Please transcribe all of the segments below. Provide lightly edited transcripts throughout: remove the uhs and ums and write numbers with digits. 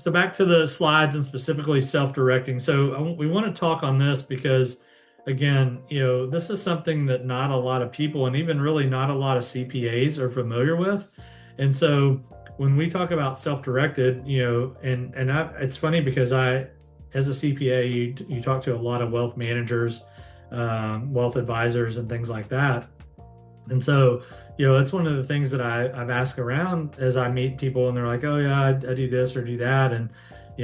So back to the slides and specifically self-directing. So we want to talk on this because, again, this is something that not a lot of people and even really not a lot of CPAs are familiar with. And so when we talk about self-directed, it's funny because as a CPA, you talk to a lot of wealth managers, wealth advisors, and things like that. And so, that's one of the things that I've asked around as I meet people and they're like, oh yeah, I do this or do that. And,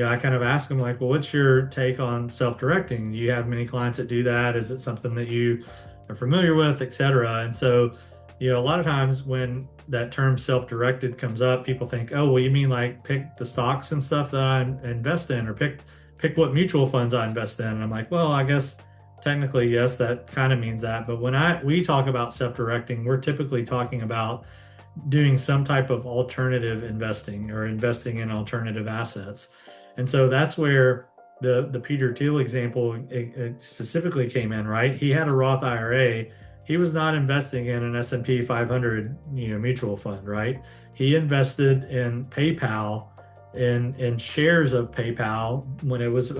I kind of ask them like, well, what's your take on self-directing? Do you have many clients that do that? Is it something that you are familiar with, et cetera? And so, a lot of times when that term self-directed comes up, people think, oh, well, you mean like pick the stocks and stuff that I invest in or pick what mutual funds I invest in. And I'm like, well, I guess technically, yes, that kind of means that. But when we talk about self-directing, we're typically talking about doing some type of alternative investing or investing in alternative assets. And so that's where the Peter Thiel example it specifically came in, right? He had a Roth IRA. He was not investing in an S&P 500, mutual fund, right? He invested in PayPal in shares of PayPal when it was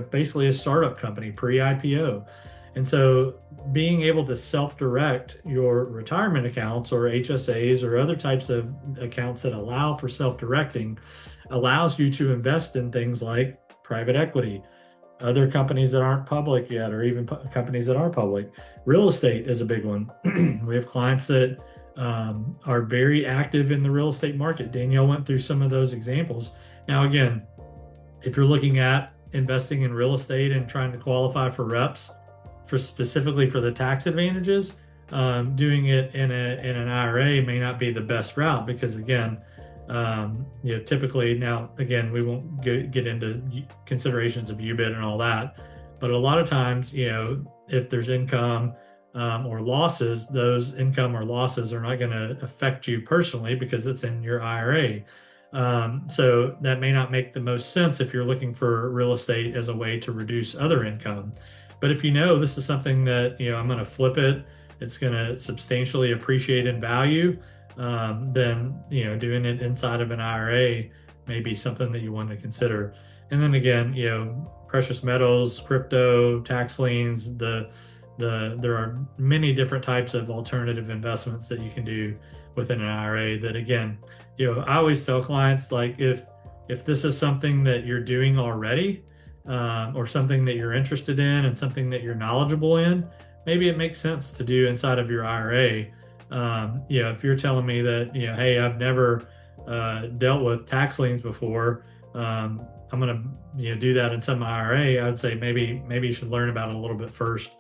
basically a startup company pre-IPO. And so being able to self-direct your retirement accounts or HSAs or other types of accounts that allow for self-directing allows you to invest in things like private equity, other companies that aren't public yet, or even companies that are public. Real estate is a big one. We have clients that are very active in the real estate market. Danielle went through some of those examples. Now, again, if you're looking at investing in real estate and trying to qualify for reps for specifically for the tax advantages, doing it in an IRA may not be the best route because again, typically now again we won't get into considerations of UBIT and all that, but a lot of times, if there's income or losses, those income or losses are not going to affect you personally because it's in your IRA. So that may not make the most sense if you're looking for real estate as a way to reduce other income. But if this is something that, I'm going to flip it, it's going to substantially appreciate in value, then, doing it inside of an IRA may be something that you want to consider. And then again, precious metals, crypto, tax liens, there are many different types of alternative investments that you can do within an IRA that again, I always tell clients like if this is something that you're doing already, or something that you're interested in and something that you're knowledgeable in, maybe it makes sense to do inside of your IRA. If you're telling me that, hey, I've never dealt with tax liens before, I'm going to, do that in some IRA, I would say maybe you should learn about it a little bit first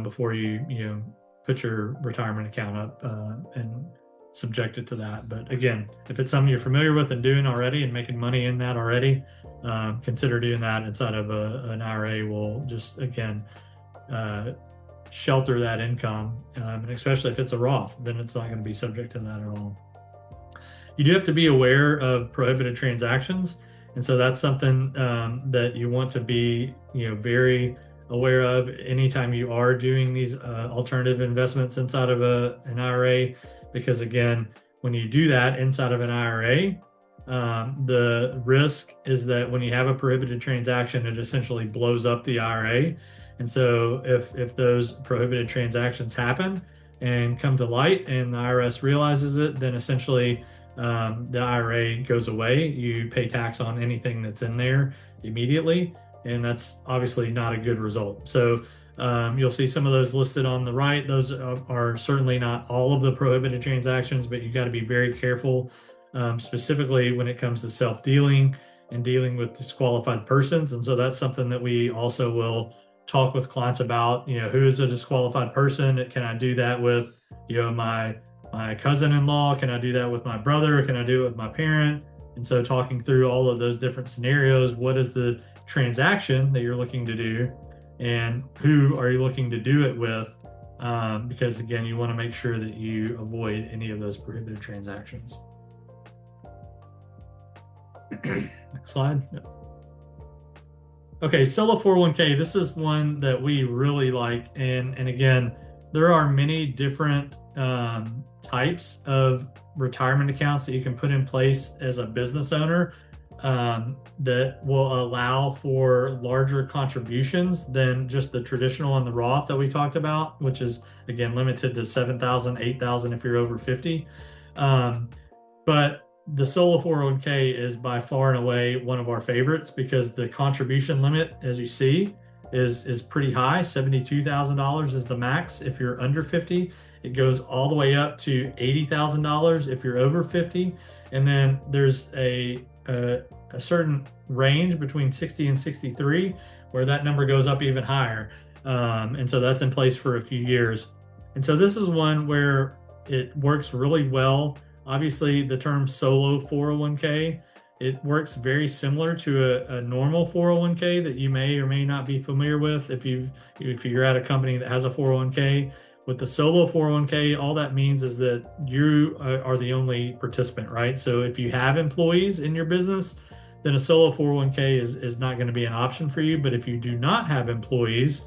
before you put your retirement account up and subject it to that. But again, if it's something you're familiar with and doing already and making money in that already, consider doing that inside of an IRA will just, again, shelter that income. And especially if it's a Roth, then it's not going to be subject to that at all. You do have to be aware of prohibited transactions. And so that's something that you want to be, very aware of anytime you are doing these alternative investments inside of an IRA. Because again, when you do that inside of an IRA, the risk is that when you have a prohibited transaction, it essentially blows up the IRA. And so if those prohibited transactions happen and come to light and the IRS realizes it, then essentially the IRA goes away. You pay tax on anything that's in there immediately. And that's obviously not a good result. So you'll see some of those listed on the right. Those are certainly not all of the prohibited transactions, but you got to be very careful, specifically when it comes to self-dealing and dealing with disqualified persons. And so that's something that we also will talk with clients about, who is a disqualified person? Can I do that with, my cousin-in-law? Can I do that with my brother? Can I do it with my parent? And so talking through all of those different scenarios, what is the transaction that you're looking to do and who are you looking to do it with? Because again, you want to make sure that you avoid any of those prohibited transactions. Next slide. Okay, Solo 401k. This is one that we really like. And again, there are many different types of retirement accounts that you can put in place as a business owner. that will allow for larger contributions than just the traditional and the Roth that we talked about, which is again limited to 7,000, 8,000 if you're over 50. Um, but the solo 401k is by far and away one of our favorites because the contribution limit, as you see, is pretty high. $72,000 is the max if you're under 50. It goes all the way up to $80,000 if you're over 50. And then there's a certain range between 60 and 63 where that number goes up even higher. And so that's in place for a few years. And so this is one where it works really well. Obviously, the term solo 401k, it works very similar to a normal 401k that you may or may not be familiar with if you're at a company that has a 401k. With the solo 401k, all that means is that you are the only participant, right? So if you have employees in your business, then a solo 401k is not going to be an option for you. But if you do not have employees,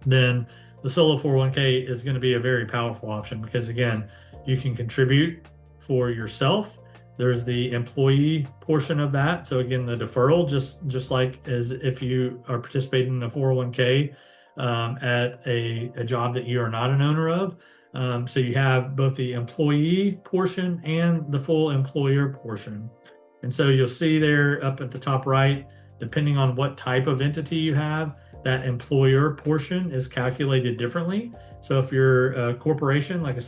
then the solo 401k is going to be a very powerful option because again, you can contribute for yourself. There's the employee portion of that. So again, the deferral, just like as if you are participating in a 401k at a job that you are not an owner of. So you have both the employee portion and the full employer portion. And so you'll see there up at the top right, depending on what type of entity you have, that employer portion is calculated differently. So if you're a corporation like a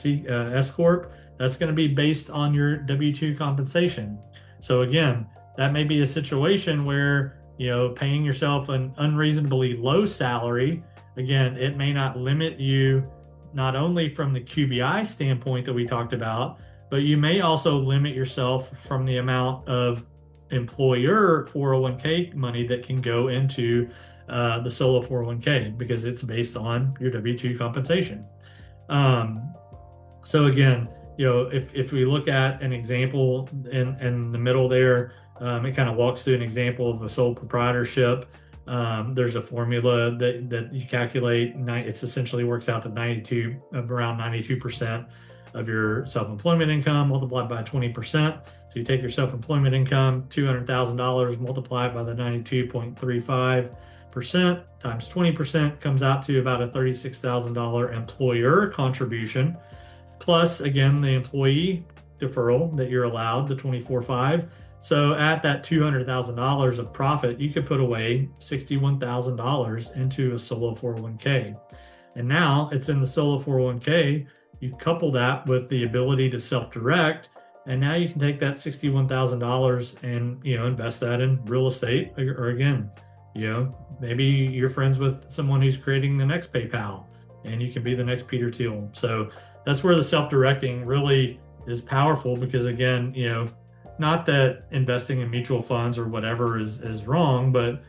S Corp, that's going to be based on your W-2 compensation. So again, that may be a situation where, paying yourself an unreasonably low salary, again, it may not limit you not only from the QBI standpoint that we talked about, but you may also limit yourself from the amount of employer 401k money that can go into the solo 401k because it's based on your W-2 compensation. So again, if we look at an example in the middle there, it kind of walks through an example of a sole proprietorship. There's a formula that you calculate. It essentially works out to around 92% of your self-employment income multiplied by 20%. So you take your self-employment income, $200,000, multiply it by the 92.35% times 20% comes out to about a $36,000 employer contribution. Plus, again, the employee deferral that you're allowed, the 24/5. So at that $200,000 of profit, you could put away $61,000 into a solo 401k. And now it's in the solo 401k. You couple that with the ability to self-direct, and now you can take that $61,000 and invest that in real estate, or again, maybe you're friends with someone who's creating the next PayPal, and you can be the next Peter Thiel. So that's where the self-directing really is powerful because again, not that investing in mutual funds or whatever is wrong, but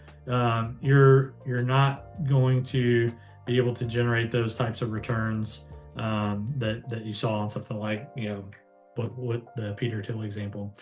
you're not going to be able to generate those types of returns that you saw on something like what the Peter Thiel example.